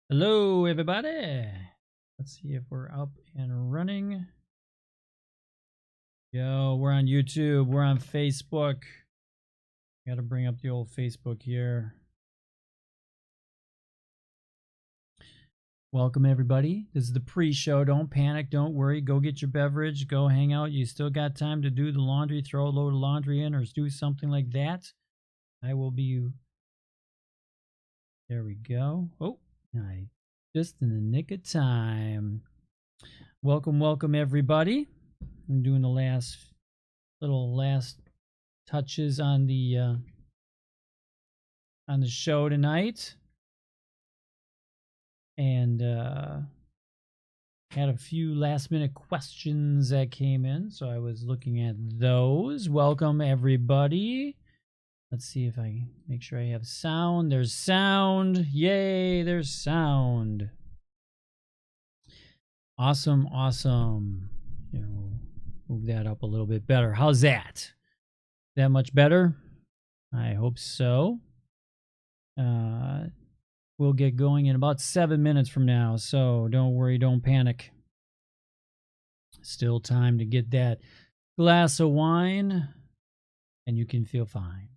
Hello, everybody. Let's see if we're up and running. Yo, we're on YouTube. We're on Facebook. Got to bring up the old Facebook here. Welcome, everybody. This is the pre-show. Don't panic. Don't worry. Go get your beverage. Go hang out. You still got time to do the laundry, throw a load of laundry in, or do something like that. I will be... There we go. Oh, nice. Just in the nick of time. Welcome, everybody. I'm doing the last touches on the show tonight, and had a few last minute questions that came in, so I was looking at those. Welcome, everybody. Let's see if I make sure I have sound. There's sound. Yay, there's sound. Awesome. Here, we'll move that up a little bit better. How's that? That much better? I hope so. We'll get going in about 7 minutes from now, so don't worry, don't panic. Still time to get that glass of wine, and you can feel fine.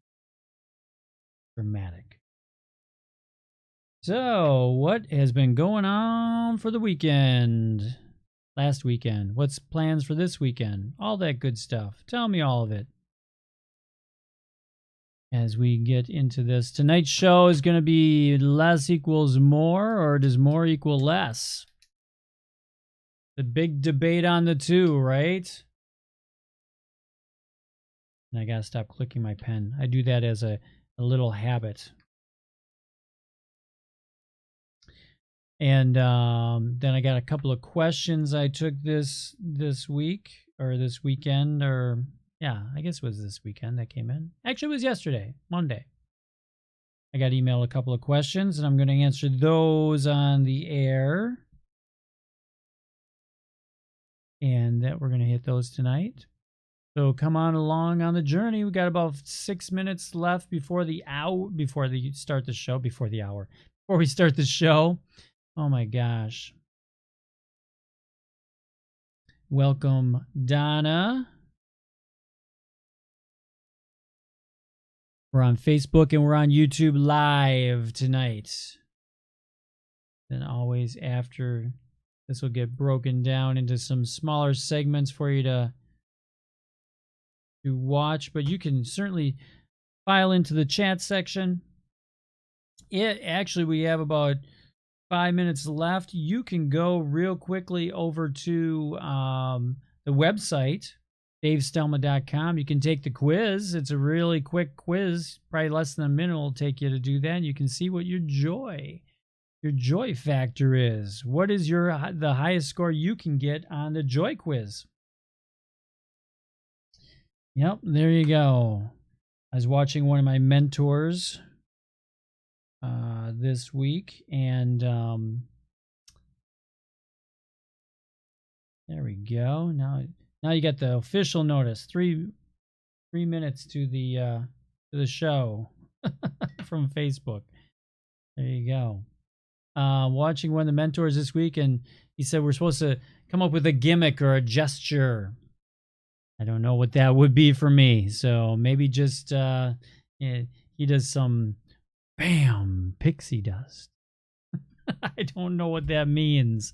Dramatic. So, what has been going on for the weekend? Last weekend. What's plans for this weekend? All that good stuff. Tell me all of it. As we get into this, tonight's show is going to be less equals more, or does more equal less? The big debate on the two, right? And I got to stop clicking my pen. I do that as a little habit. And then I got a couple of questions I took this week, or this weekend, or yeah, I guess it was this weekend that came in. Actually, it was yesterday, Monday. I got emailed a couple of questions, and I'm going to answer those on the air. And that we're going to hit those tonight. So come on along on the journey. We got about 6 minutes left before we start the show. Oh my gosh. Welcome, Donna. We're on Facebook and we're on YouTube live tonight. Then always after, this will get broken down into some smaller segments for you to watch, but you can certainly file into the chat section. Actually, we have about 5 minutes left. You can go real quickly over to the website, davestelma.com. You can take the quiz. It's a really quick quiz, probably less than a minute will take you to do that. And you can see what your joy factor is. What is the highest score you can get on the joy quiz? Yep, there you go. I was watching one of my mentors this week, and there we go. Now you got the official notice. 3 minutes to the show from Facebook. There you go. Watching one of the mentors this week, and he said we're supposed to come up with a gimmick or a gesture. I don't know what that would be for me. So maybe just he does some bam pixie dust. I don't know what that means.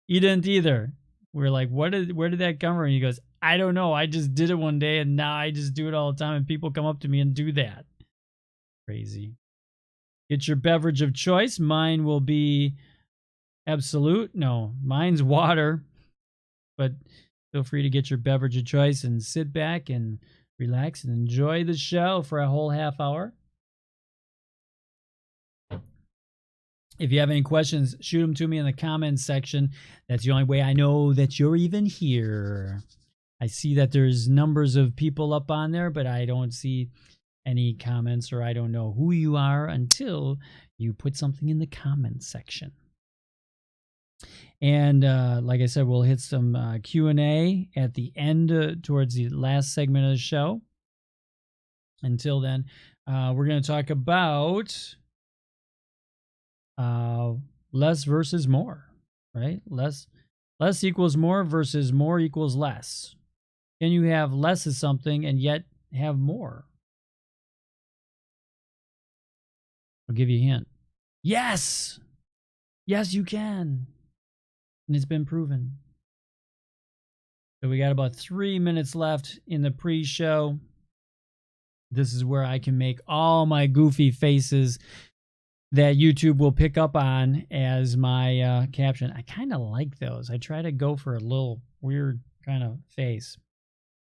He didn't either. We're like, where did that come from? And he goes, I don't know. I just did it one day, and now I just do it all the time, and people come up to me and do that. Crazy. Get your beverage of choice. Mine will be Absolute. No, mine's water. But feel free to get your beverage of choice and sit back and relax and enjoy the show for a whole half hour. If you have any questions, shoot them to me in the comments section. That's the only way I know that you're even here. I see that there's numbers of people up on there, but I don't see any comments, or I don't know who you are until you put something in the comments section. And like I said, we'll hit some Q&A at the end, towards the last segment of the show. Until then, we're going to talk about less versus more, right? Less equals more versus more equals less. Can you have less of something and yet have more? I'll give you a hint. Yes! Yes, you can. And it's been proven. So we got about 3 minutes left in the pre-show. This is where I can make all my goofy faces that YouTube will pick up on as my caption. I kind of like those. I try to go for a little weird kind of face.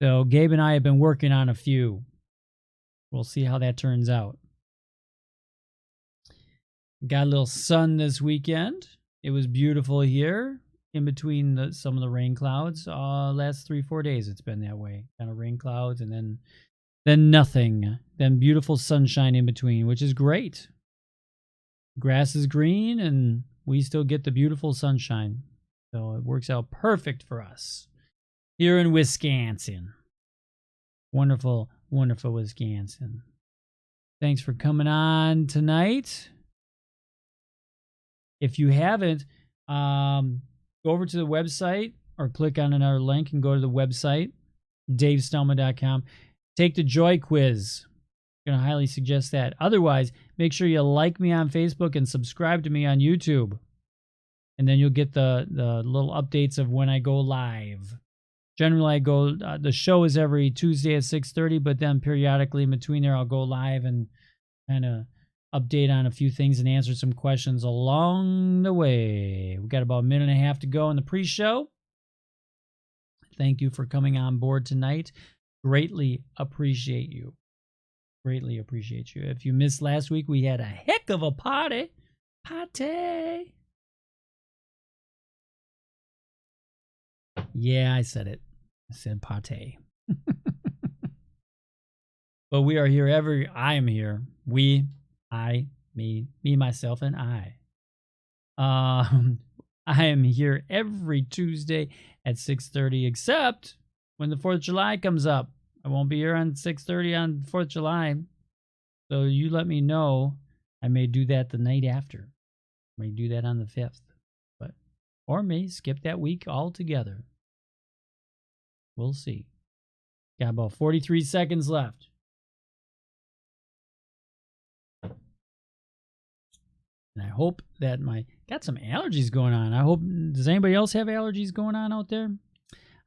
So Gabe and I have been working on a few. We'll see how that turns out. Got a little sun this weekend. It was beautiful here in between some of the rain clouds. Last 3-4 days it's been that way. Kind of rain clouds and then nothing. Then beautiful sunshine in between, which is great. Grass is green and we still get the beautiful sunshine. So it works out perfect for us here in Wisconsin. Wonderful, wonderful Wisconsin. Thanks for coming on tonight. If you haven't, go over to the website or click on another link and go to the website, davestelma.com. Take the Joy Quiz. I'm going to highly suggest that. Otherwise, make sure you like me on Facebook and subscribe to me on YouTube. And then you'll get the little updates of when I go live. Generally, I go. The show is every Tuesday at 6:30, but then periodically in between there, I'll go live and kind of update on a few things and answer some questions along the way. We've got about a minute and a half to go in the pre-show. Thank you for coming on board tonight. Greatly appreciate you. Greatly appreciate you. If you missed last week, we had a heck of a party. Yeah, I said it. I said party. But we are here I am here. We, I, me, myself, and I. I am here every Tuesday at 6:30, except when the 4th of July comes up. I won't be here on 6:30 on 4th of July. So you let me know. I may do that the night after. I may do that on the 5th. Or may skip that week altogether. We'll see. Got about 43 seconds left. And I hope that got some allergies going on. I hope, does anybody else have allergies going on out there?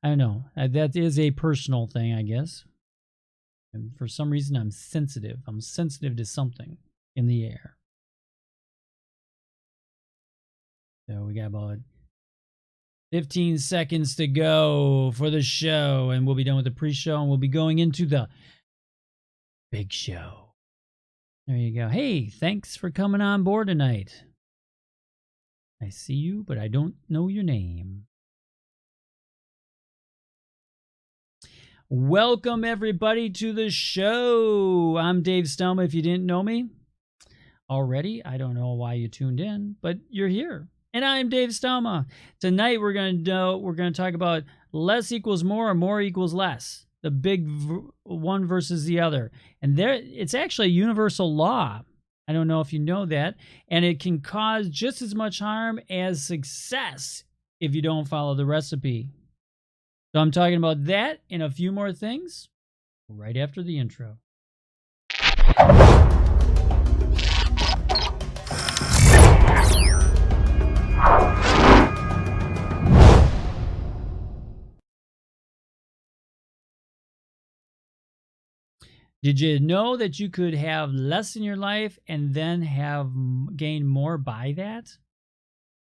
I don't know. That is a personal thing, I guess. And for some reason, I'm sensitive. I'm sensitive to something in the air. So we got about 15 seconds to go for the show, and we'll be done with the pre-show, and we'll be going into the big show. There you go. Hey, thanks for coming on board tonight. I see you, but I don't know your name. Welcome, everybody, to the show. I'm Dave Stelma. If you didn't know me already, I don't know why you tuned in, but you're here. And I'm Dave Stelma. Tonight we're going to talk about less equals more or more equals less. The big one versus the other. And it's actually a universal law. I don't know if you know that. And it can cause just as much harm as success if you don't follow the recipe. So I'm talking about that and a few more things right after the intro. Did you know that you could have less in your life and then gain more by that?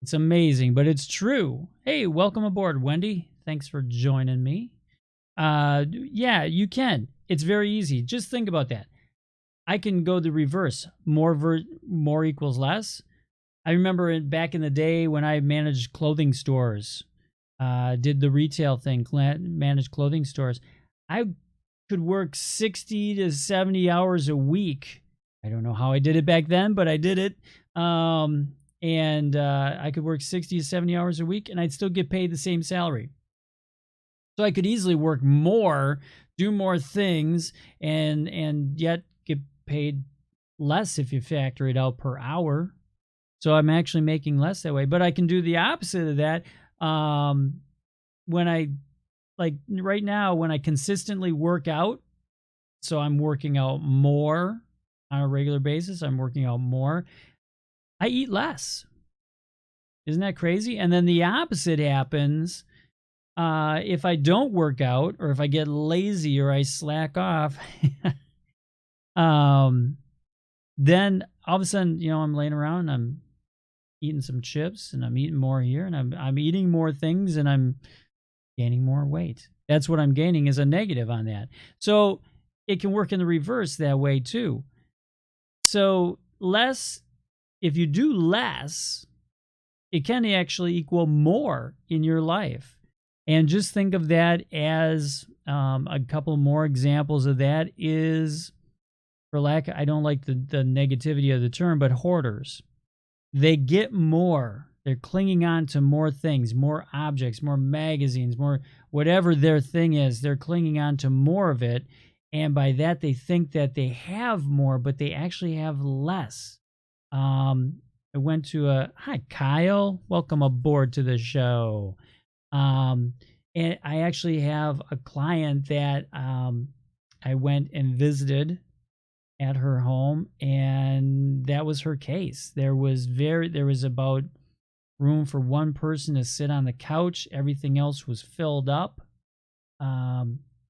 It's amazing, but it's true. Hey, welcome aboard, Wendy. Thanks for joining me. Yeah, you can. It's very easy. Just think about that. I can go the reverse. More equals less. I remember back in the day when I managed clothing stores, did the retail thing, managed clothing stores. I could work 60 to 70 hours a week. I don't know how I did it back then, but I did it. And I could work 60 to 70 hours a week and I'd still get paid the same salary. So I could easily work more, do more things, and yet get paid less if you factor it out per hour. So I'm actually making less that way. But I can do the opposite of that. When I, like right now, when I consistently work out, so I'm working out more on a regular basis, I'm working out more, I eat less. Isn't that crazy? And then the opposite happens if I don't work out, or if I get lazy or I slack off. Then all of a sudden, I'm laying around and I'm eating some chips and I'm eating more here and I'm eating more things and I'm gaining more weight. That's what I'm gaining, is a negative on that. So it can work in the reverse that way too. So if you do less, it can actually equal more in your life. And just think of that as a couple more examples of that is, I don't like the negativity of the term, but hoarders. They get more. They're clinging on to more things, more objects, more magazines, more whatever their thing is. They're clinging on to more of it. And by that, they think that they have more, but they actually have less. I went to hi, Kyle. Welcome aboard to the show. And I actually have a client that I went and visited at her home, and that was her case. There was about room for one person to sit on the couch. Everything else was filled up.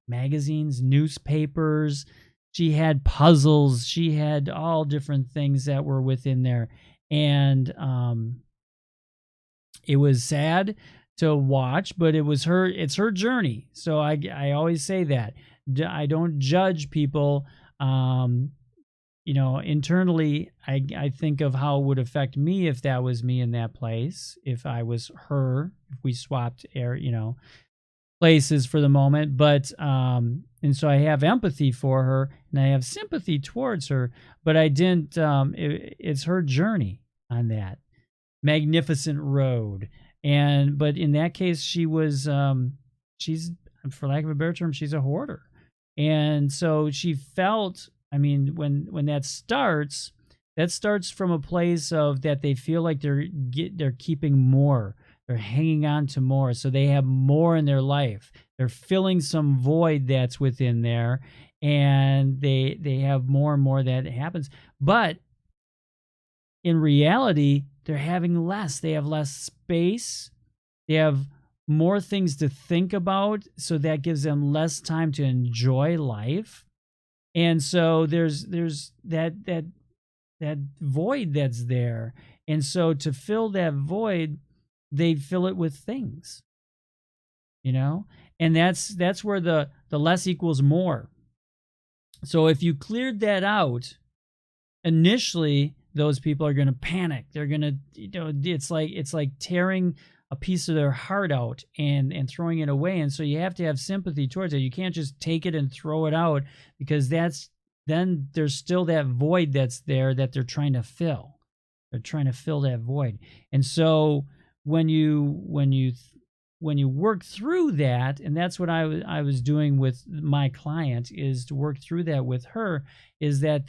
Magazines, newspapers. She had puzzles. She had all different things that were within there. And it was sad to watch, but it's her journey. So I always say that. I don't judge people. Internally, I think of how it would affect me if that was me in that place, if I was her, if we swapped places for the moment. But, and so I have empathy for her and I have sympathy towards her, but I didn't, it's her journey on that magnificent road. But in that case, she was, she's, for lack of a better term, she's a hoarder. And so she felt, when that starts from a place of that they feel like they're keeping more, they're hanging on to more, so they have more in their life. They're filling some void that's within there, and they have more and more that happens. But in reality, they're having less. They have less space. They have more things to think about, so that gives them less time to enjoy life. And so there's that void that's there. And so to fill that void, they fill it with things. And that's where the less equals more. So if you cleared that out, initially those people are going to panic. They're going to, it's like tearing a piece of their heart out and throwing it away. And so you have to have sympathy towards it. You can't just take it and throw it out, because then there's still that void that's there that they're trying to fill. They're trying to fill that void. And so when you work through that, and that's what I was doing with my client, is to work through that with her, is that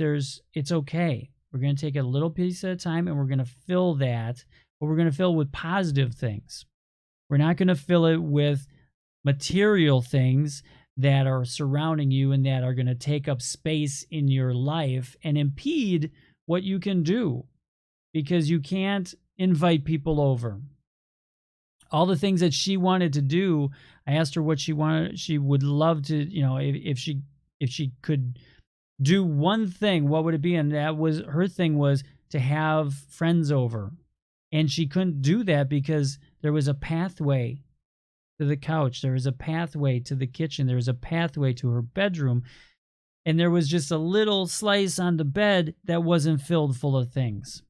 it's okay. We're going to take a little piece at a time, and we're going to fill that, but we're going to fill with positive things. We're not going to fill it with material things that are surrounding you and that are going to take up space in your life and impede what you can do, because you can't invite people over. All the things that she wanted to do, I asked her what she wanted. She would love to, if she could do one thing, what would it be? And that was her thing, was to have friends over. And she couldn't do that because there was a pathway to the couch. There was a pathway to the kitchen. There was a pathway to her bedroom. And there was just a little slice on the bed that wasn't filled full of things.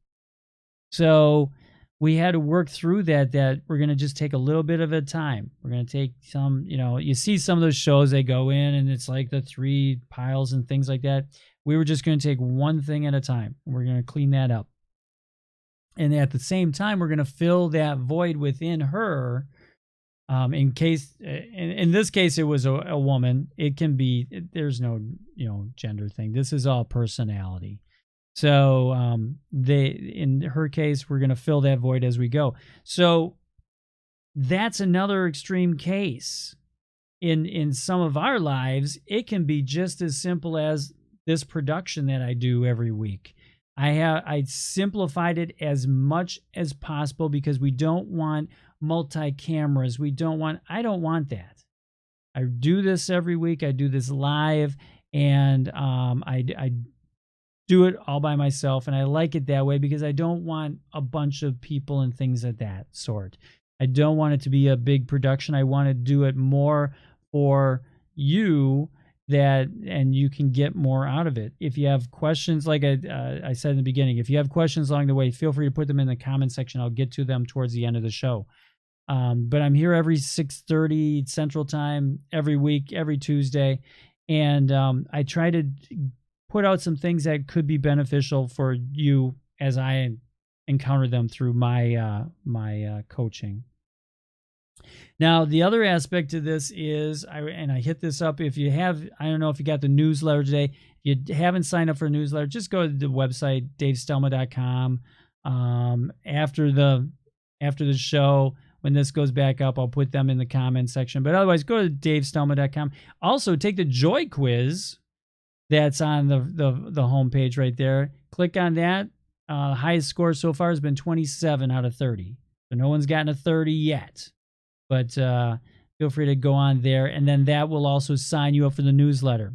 So we had to work through that we're going to just take a little bit of a time. We're going to take some, you see some of those shows, they go in and it's like the 3 piles and things like that. We were just going to take one thing at a time, and we're going to clean that up. And at the same time, we're going to fill that void within her. In this case, it was a woman. It can be, there's no, gender thing. This is all personality. So in her case, we're going to fill that void as we go. So that's another extreme case. In some of our lives, it can be just as simple as this production that I do every week. I simplified it as much as possible because we don't want multi-cameras. I don't want that. I do this every week. I do this live, and I do it all by myself, and I like it that way because I don't want a bunch of people and things of that sort. I don't want it to be a big production. I want to do it more for you, and you can get more out of it. If you have questions, like I said in the beginning, if you have questions along the way, feel free to put them in the comment section. I'll get to them towards the end of the show. But I'm here every 6:30 Central Time, every week, every Tuesday, and I try to put out some things that could be beneficial for you as I encounter them through my coaching. Now, the other aspect of this is, I hit this up, if you have, I don't know if you got the newsletter today. If you haven't signed up for a newsletter, just go to the website, davestelma.com. After the show, when this goes back up, I'll put them in the comment section. But otherwise, go to davestelma.com. Also, take the Joy Quiz that's on the homepage right there. Click on that. Highest score so far has been 27 out of 30. So no one's gotten a 30 yet. But feel free to go on there, and then that will also sign you up for the newsletter.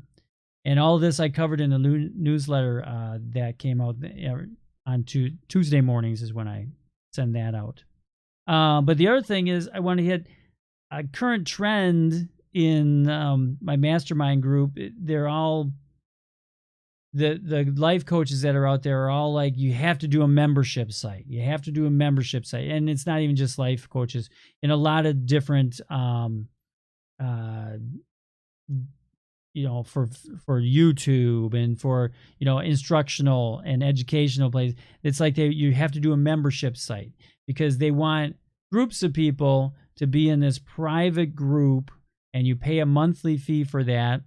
And all this I covered in the newsletter that came out on Tuesday mornings is when I send that out. But the other thing is, I want to hit a current trend in my mastermind group. They're all the life coaches that are out there are all like, you have to do a membership site. You have to do a membership site. And it's not even just life coaches. In a lot of different, for YouTube and for, instructional and educational places, it's like you have to do a membership site because they want groups of people to be in this private group, and you pay a monthly fee for that.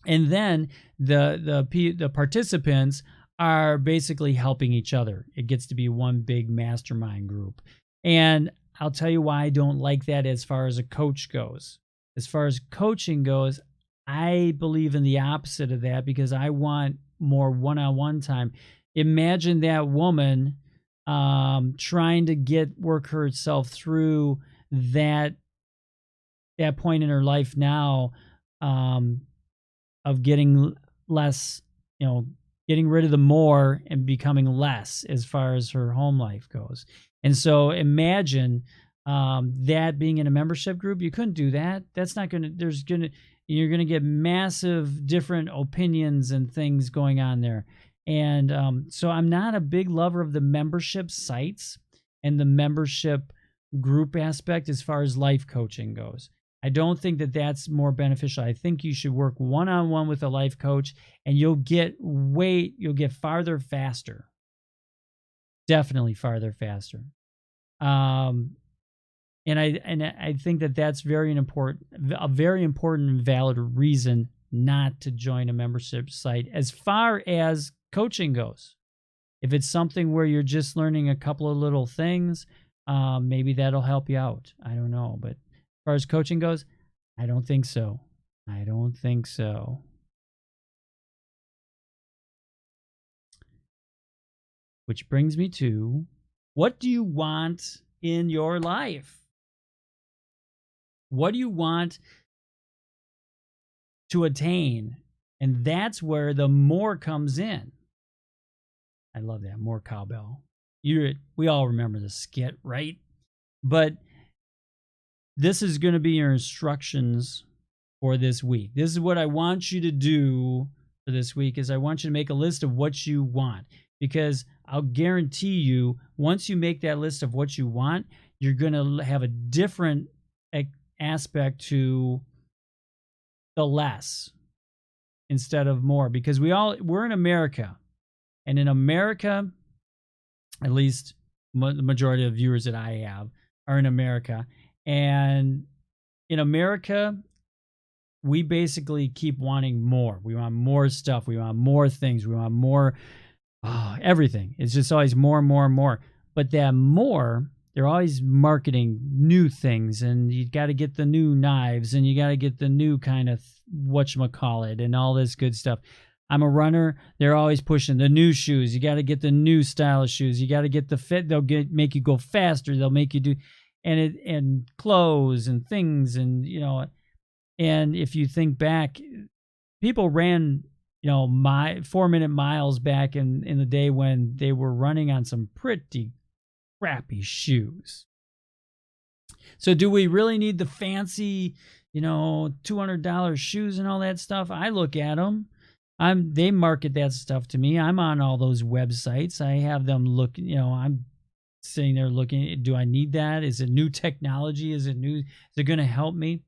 And then the participants are basically helping each other. It gets to be one big mastermind group. And I'll tell you why I don't like that as far as a coach goes. As far as coaching goes, I believe in the opposite of that because I want more one-on-one time. Imagine that woman trying to work herself through that point in her life now, of getting less, getting rid of the more and becoming less as far as her home life goes. And so imagine that being in a membership group. You couldn't do that. That's not going to, you're going to get massive different opinions and things going on there. And so I'm not a big lover of the membership sites and the membership group aspect as far as life coaching goes. I don't think that that's more beneficial. I think you should work one-on-one with a life coach, and you'll get farther faster. Definitely farther faster. And I think that that's a very important and valid reason not to join a membership site as far as coaching goes. If it's something where you're just learning a couple of little things, maybe that'll help you out. I don't know, but as far as coaching goes, I don't think so. Which brings me to, what do you want in your life? What do you want to attain? And that's where the more comes in. I love that. More cowbell. We all remember the skit, right? But this is going to be your instructions for this week. This is what I want you to do for this week, is I want you to make a list of what you want, because I'll guarantee you, once you make that list of what you want, you're going to have a different aspect to the less instead of more, because we're in America, and in America, at least the majority of viewers that I have are in America. And in America, we basically keep wanting more. We want more stuff. We want more things. We want more Oh, everything. It's just always more and more and more. But that more, they're always marketing new things, and you got to get the new knives, and you got to get the new kind of whatchamacallit and all this good stuff. I'm a runner. They're always pushing the new shoes. You got to get the new style of shoes. You got to get the fit. They'll make you go faster. They'll make you do, and clothes and things, and and if you think back, people ran my 4-minute miles back in the day when they were running on some pretty crappy shoes. So do we really need the fancy, $200 shoes and all that stuff? I look at them. They market that stuff to me. I'm on all those websites. I have them look, I'm sitting there looking, do I need that? Is it new technology? Is it going to help me?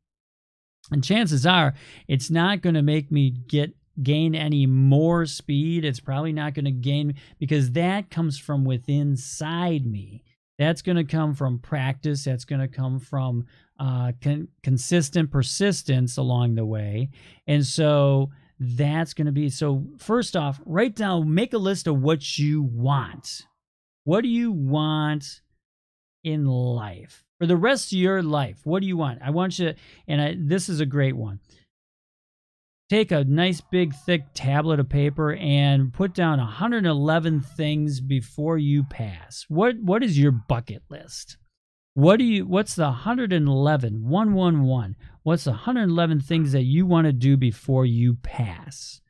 And chances are it's not going to make me gain any more speed. It's probably not going to gain, because that comes from within inside me. That's going to come from practice. That's going to come from consistent persistence along the way. And so that's going to be, so first off, write down, make a list of what you want. What do you want in life? For the rest of your life, what do you want? I want you, this is a great one. Take a nice big thick tablet of paper and put down 111 things before you pass. What is your bucket list? What's the 111? What's the 111 things that you want to do before you pass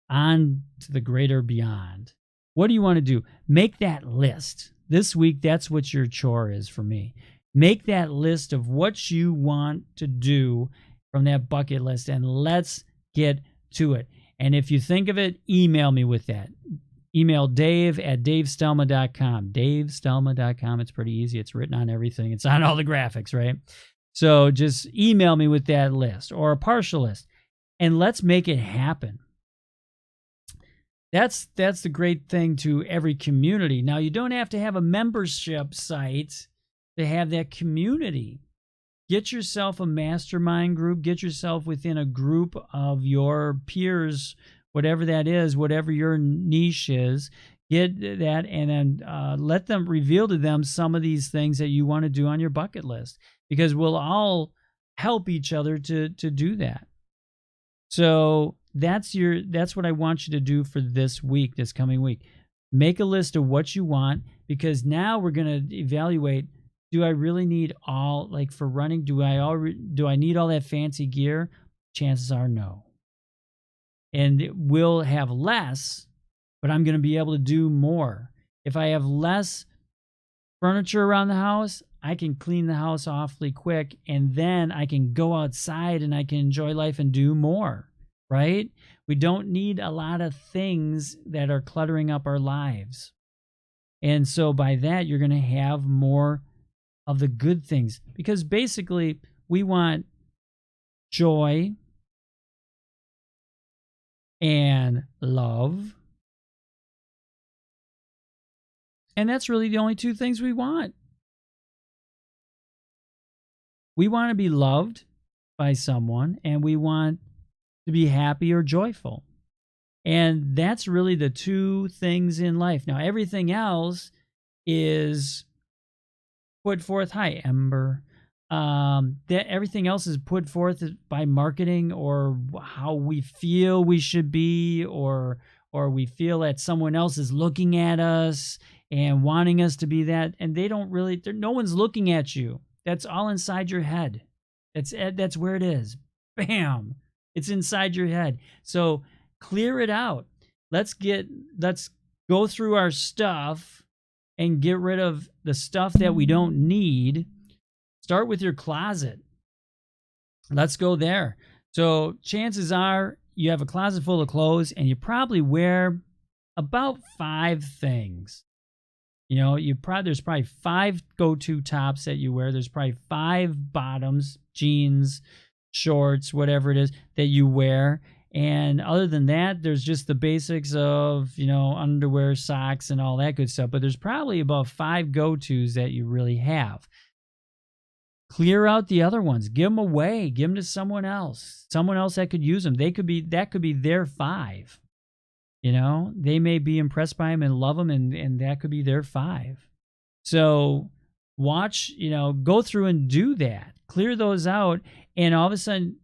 on to the greater beyond? What do you want to do? Make that list. This week, that's what your chore is for me. Make that list of what you want to do from that bucket list, and let's get to it. And if you think of it, email me with that. Email Dave@DaveStelma.com. DaveStelma.com. It's pretty easy. It's written on everything. It's on all the graphics, right? So just email me with that list or a partial list, and let's make it happen. That's the great thing to every community. Now, you don't have to have a membership site to have that community. Get yourself a mastermind group. Get yourself within a group of your peers, whatever that is, whatever your niche is. Get that, and then let them reveal to them some of these things that you want to do on your bucket list, because we'll all help each other to do that. So that's what I want you to do for this coming week. Make a list of what you want, because now we're going to evaluate, do I really need all, like for running, do I need all that fancy gear? Chances are no. And we'll have less, but I'm going to be able to do more. If I have less furniture around the house, I can clean the house awfully quick, and then I can go outside and I can enjoy life and do more, right? We don't need a lot of things that are cluttering up our lives. And so by that, you're going to have more of the good things, because basically we want joy and love, and that's really the only two things we want. We want to be loved by someone, and we want to be happy or joyful, and that's really the two things in life. Now everything else is put forth. Hi, Ember. That everything else is put forth by marketing, or how we feel we should be, or we feel that someone else is looking at us and wanting us to be that, and they don't really. No one's looking at you. That's all inside your head. That's where it is. Bam! It's inside your head. So clear it out. Let's go through our stuff and get rid of the stuff that we don't need. Start with your closet. Let's go there. So chances are you have a closet full of clothes, and you probably wear about 5 things. There's probably 5 go-to tops that you wear. There's probably 5 bottoms, jeans, shorts, whatever it is that you wear. And other than that, there's just the basics of, underwear, socks, and all that good stuff. But there's probably about 5 go-tos that you really have. Clear out the other ones. Give them away. Give them to someone else. Someone else that could use them. That could be their 5. They may be impressed by him and love him, and that could be their 5. So watch, go through and do that. Clear those out, and all of a sudden,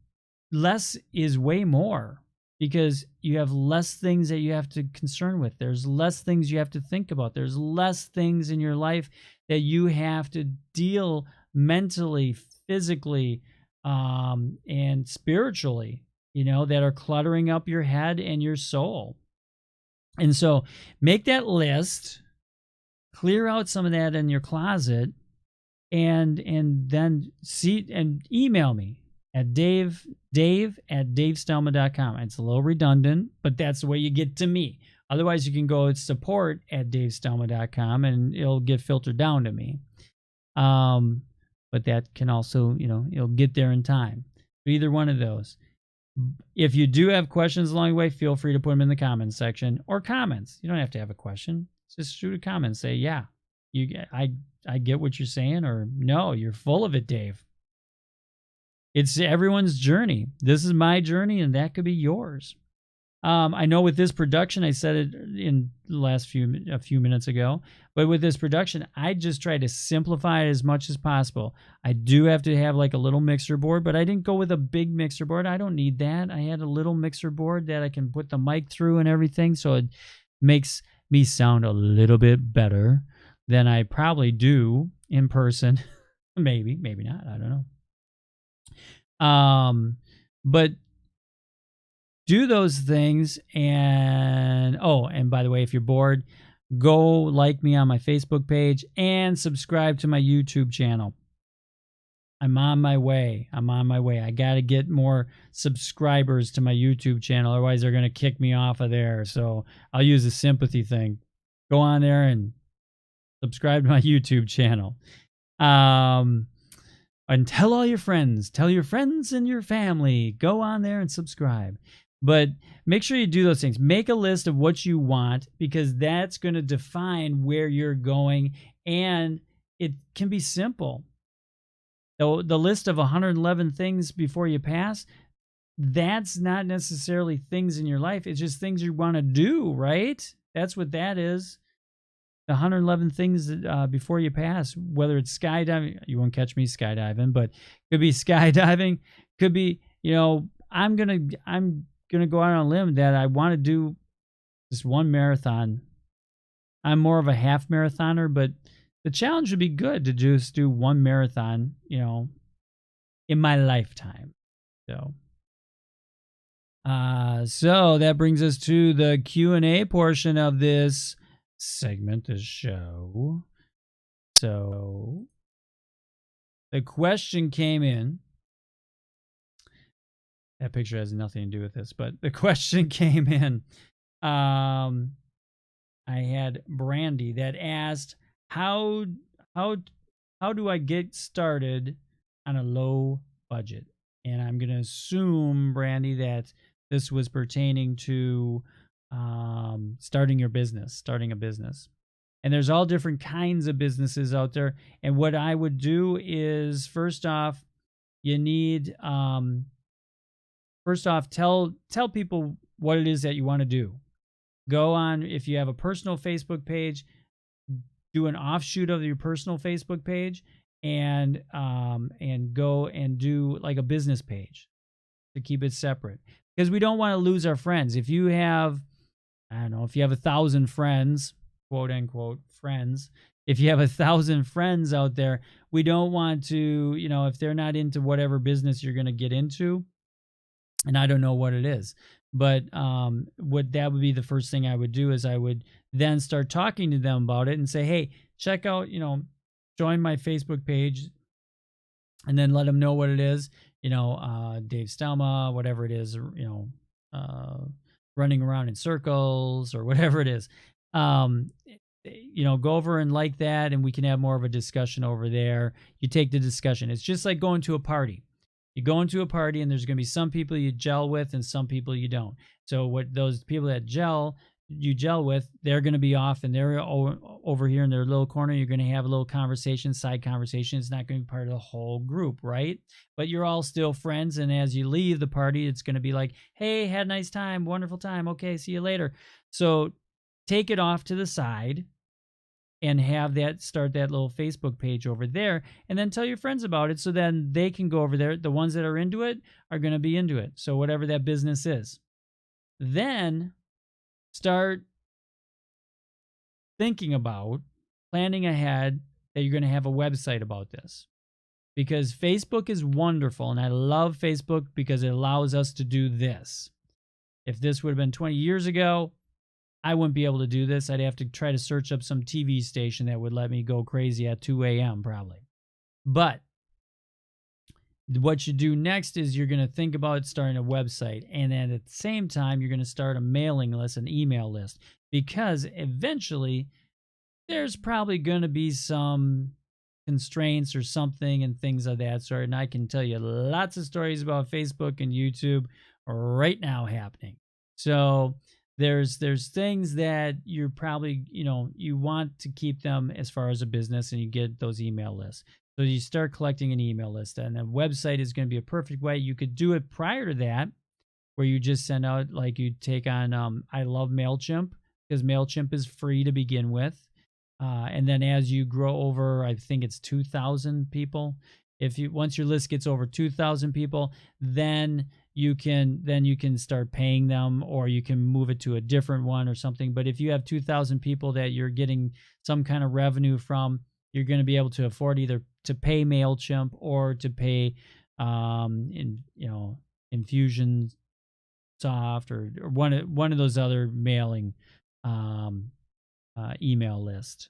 less is way more because you have less things that you have to concern with. There's less things you have to think about. There's less things in your life that you have to deal mentally, physically, and spiritually, that are cluttering up your head and your soul. And so make that list, clear out some of that in your closet, and then see and email me at dave@davestelma.com. It's a little redundant, but that's the way you get to me. Otherwise, you can go support@davestelma.com and it'll get filtered down to me. But that can also, you'll get there in time. But either one of those. If you do have questions along the way, feel free to put them in the comments section or comments. You don't have to have a question. Just shoot a comment. Say, yeah, I get what you're saying, or no, you're full of it, Dave. It's everyone's journey. This is my journey, and that could be yours. I know with this production, I said it in the last a few minutes ago, but with this production, I just try to simplify it as much as possible. I do have to have like a little mixer board, but I didn't go with a big mixer board. I don't need that. I had a little mixer board that I can put the mic through and everything, so it makes me sound a little bit better than I probably do in person. maybe not. I don't know. But do those things, and by the way, if you're bored, go like me on my Facebook page and subscribe to my YouTube channel. I'm on my way. I got to get more subscribers to my YouTube channel. Otherwise, they're going to kick me off of there. So I'll use a sympathy thing. Go on there and subscribe to my YouTube channel. And tell all your friends. Tell your friends and your family. Go on there and subscribe. But make sure you do those things. Make a list of what you want, because that's going to define where you're going. And it can be simple. The list of 111 things before you pass, that's not necessarily things in your life. It's just things you want to do, right? That's what that is. The 111 things before you pass, whether it's skydiving. You won't catch me skydiving, but could be skydiving. Could be, I'm going to go out on a limb that I want to do just one marathon. I'm more of a half marathoner, but the challenge would be good to just do one marathon, in my lifetime. So that brings us to the Q&A portion of this segment, the show. So the question came in. That picture has nothing to do with this, but the question came in. I had Brandy that asked, how do I get started on a low budget? And I'm going to assume, Brandy, that this was pertaining to starting a business. And there's all different kinds of businesses out there. And what I would do is, first off, you need tell people what it is that you want to do. Go on, if you have a personal Facebook page, do an offshoot of your personal Facebook page, and go and do like a business page to keep it separate, because we don't want to lose our friends. If you have, if you have 1,000 friends, quote unquote friends, if you have 1,000 friends out there, we don't want to, if they're not into whatever business you're going to get into, and I don't know what it is, but what that would be the first thing I would do is I would then start talking to them about it and say, hey, check out, join my Facebook page, and then let them know what it is, Dave Stelma, whatever it is, running around in circles or whatever it is. Go over and like that, and we can have more of a discussion over there. You take the discussion. It's just like going to a party. You go into a party, and there's going to be some people you gel with and some people you don't. So what those people that gel, you gel with, they're going to be off and they're over here in their little corner. You're going to have a little conversation, side conversation. It's not going to be part of the whole group, right? But you're all still friends. And as you leave the party, it's going to be like, hey, had a nice time, wonderful time. Okay, see you later. So take it off to the side and have that, start that little Facebook page over there, and then tell your friends about it so then they can go over there. The ones that are into it are going to be into it. So whatever that business is. Then start thinking about planning ahead that you're going to have a website about this, because Facebook is wonderful and I love Facebook because it allows us to do this. If this would have been 20 years ago, I wouldn't be able to do this. I'd have to try to search up some TV station that would let me go crazy at 2 a.m. probably. But what you do next is you're going to think about starting a website. And then at the same time, you're going to start a mailing list, an email list, because eventually there's probably going to be some constraints or something and things of that sort. And I can tell you lots of stories about Facebook and YouTube right now happening. So there's things that you're probably, you want to keep them as far as a business, and you get those email lists. So you start collecting an email list, and a website is going to be a perfect way. You could do it prior to that, where you just send out, like you take on, I love MailChimp, because MailChimp is free to begin with. And then as you grow over, I think it's 2,000 people. Once your list gets over 2,000 people, then you can start paying them, or you can move it to a different one or something. But if you have 2,000 people that you're getting some kind of revenue from, you're going to be able to afford either to pay MailChimp or to pay Infusionsoft or one of those other mailing email list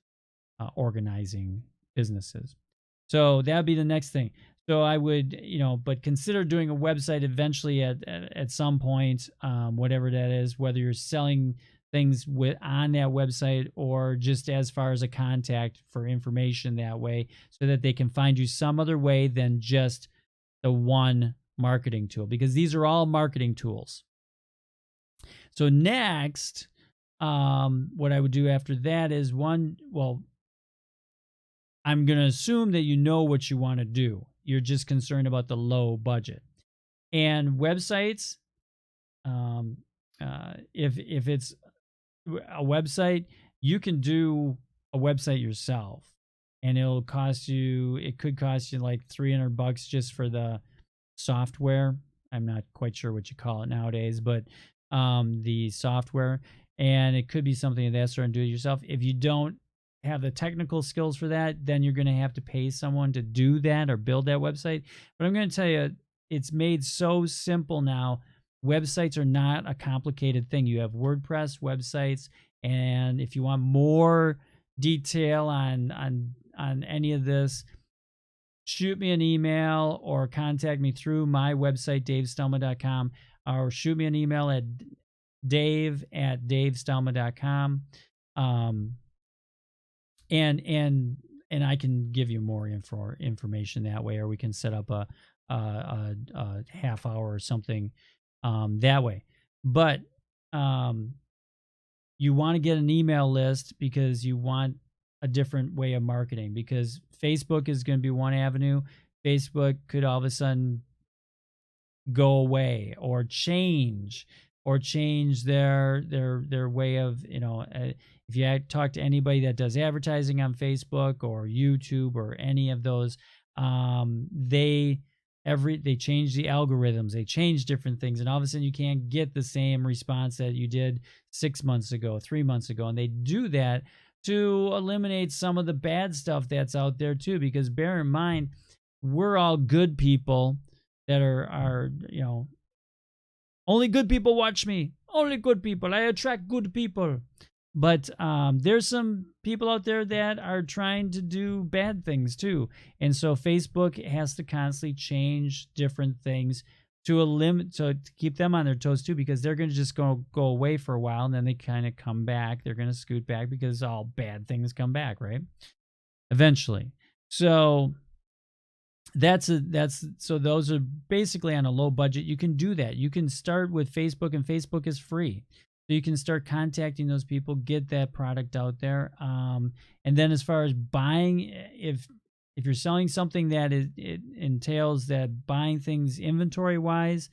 organizing businesses. So that would be the next thing. So I would, but consider doing a website eventually at some point, whatever that is, whether you're selling things on that website or just as far as a contact for information that way, so that they can find you some other way than just the one marketing tool, because these are all marketing tools. So next, what I would do after that is I'm going to assume that you know what you want to do. You're just concerned about the low budget. And websites, if it's a website, you can do a website yourself, and it could cost you like $300 just for the software. I'm not quite sure what you call it nowadays, but the software, and it could be something of that sort, and do it yourself. If you don't have the technical skills for that, then you're going to have to pay someone to do that or build that website. But I'm going to tell you, it's made so simple now. Websites are not a complicated thing. You have WordPress websites, and if you want more detail on any of this, shoot me an email or contact me through my website, davestelma.com, or shoot me an email at dave@davestelma.com. And I can give you more information that way, or we can set up a half hour or something that way. But you want to get an email list because you want a different way of marketing, because Facebook is going to be one avenue. Facebook could all of a sudden go away or change their way of, if you talk to anybody that does advertising on Facebook or YouTube or any of those, they change the algorithms, they change different things, and all of a sudden you can't get the same response that you did 6 months ago, 3 months ago. And they do that to eliminate some of the bad stuff that's out there too, because bear in mind, we're all good people that are only good people watch me. Only good people. I attract good people. But there's some people out there that are trying to do bad things too. And so Facebook has to constantly change different things to keep them on their toes too, because they're going to just go away for a while, and then they kind of come back. They're going to scoot back because all bad things come back, right? Eventually. So so those are basically on a low budget. You can do that. You can start with Facebook, and Facebook is free. So you can start contacting those people, get that product out there. And then as far as buying, if you're selling something that it entails that buying things inventory wise,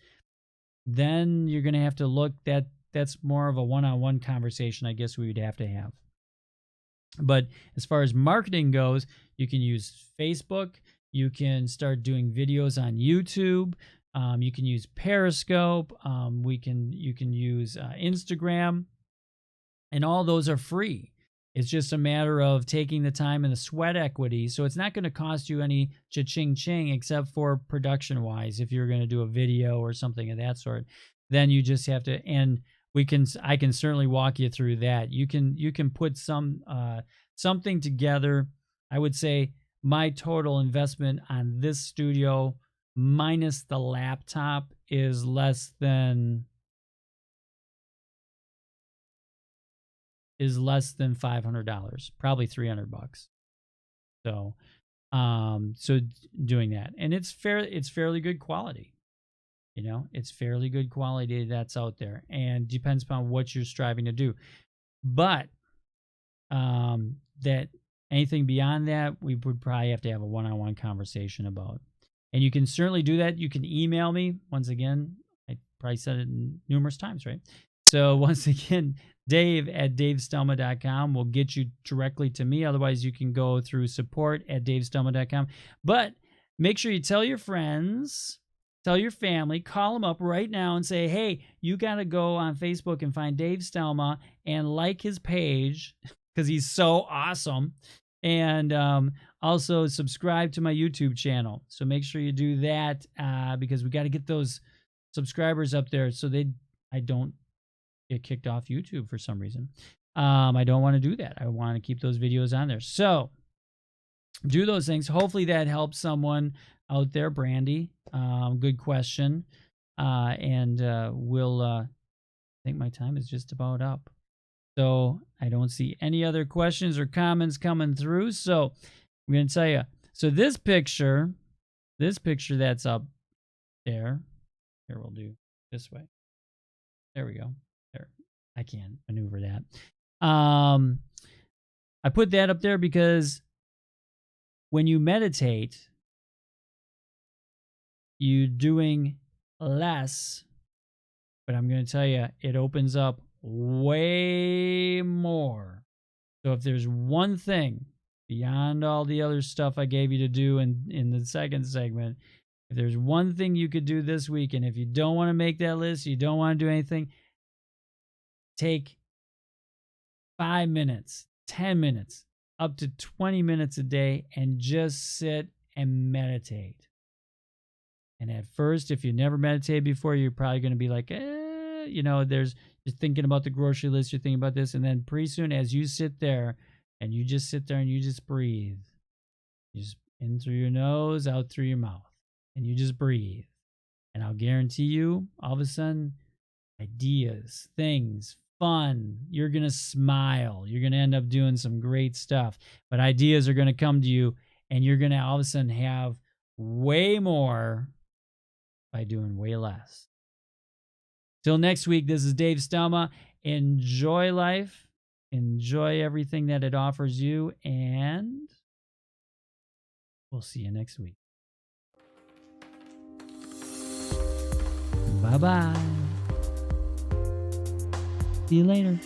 then you're going to have to look that's more of a one-on-one conversation, I guess we would have to have. But as far as marketing goes, you can use Facebook. You can start doing videos on YouTube. You can use Periscope. You can use Instagram, and all those are free. It's just a matter of taking the time and the sweat equity. So it's not going to cost you any cha-ching-ching except for production-wise. If you're going to do a video or something of that sort, then you just have to. And I can certainly walk you through that. You can put something together. I would say my total investment on this studio minus the laptop is less than $500, probably $300. So doing that, and it's fairly good quality. It's fairly good quality that's out there, and depends upon what you're striving to do. But that anything beyond that, we would probably have to have a one-on-one conversation about. And you can certainly do that. You can email me. Once again, I probably said it numerous times, right? So once again, Dave@davestelma.com will get you directly to me. Otherwise, you can go through support@davestelma.com. But make sure you tell your friends, tell your family, call them up right now and say, hey, you got to go on Facebook and find Dave Stelma and like his page because he's so awesome. And also subscribe to my YouTube channel. So make sure you do that because we got to get those subscribers up there so I don't get kicked off YouTube for some reason. I don't want to do that. I want to keep those videos on there. So do those things. Hopefully that helps someone out there. Brandy, good question. And I think my time is just about up. So I don't see any other questions or comments coming through. So I'm going to tell you. So this picture that's up there, here we'll do this way. There we go. There, I can maneuver that. I put that up there because when you meditate, you're doing less, but I'm going to tell you, it opens up way more. So if there's one thing beyond all the other stuff I gave you to do in the second segment, if there's one thing you could do this week, and if you don't want to make that list, you don't want to do anything, take 5 minutes, 10 minutes, up to 20 minutes a day and just sit and meditate. And at first, if you never meditated before, you're probably going to be like, you're thinking about the grocery list, you're thinking about this. And then pretty soon, as you sit there and you just sit there and you just breathe, you just in through your nose, out through your mouth, and you just breathe. And I'll guarantee you, all of a sudden, ideas, things, fun, you're going to smile. You're going to end up doing some great stuff. But ideas are going to come to you, and you're going to all of a sudden have way more by doing way less. Till next week, this is Dave Stelma. Enjoy life. Enjoy everything that it offers you. And we'll see you next week. Bye-bye. See you later.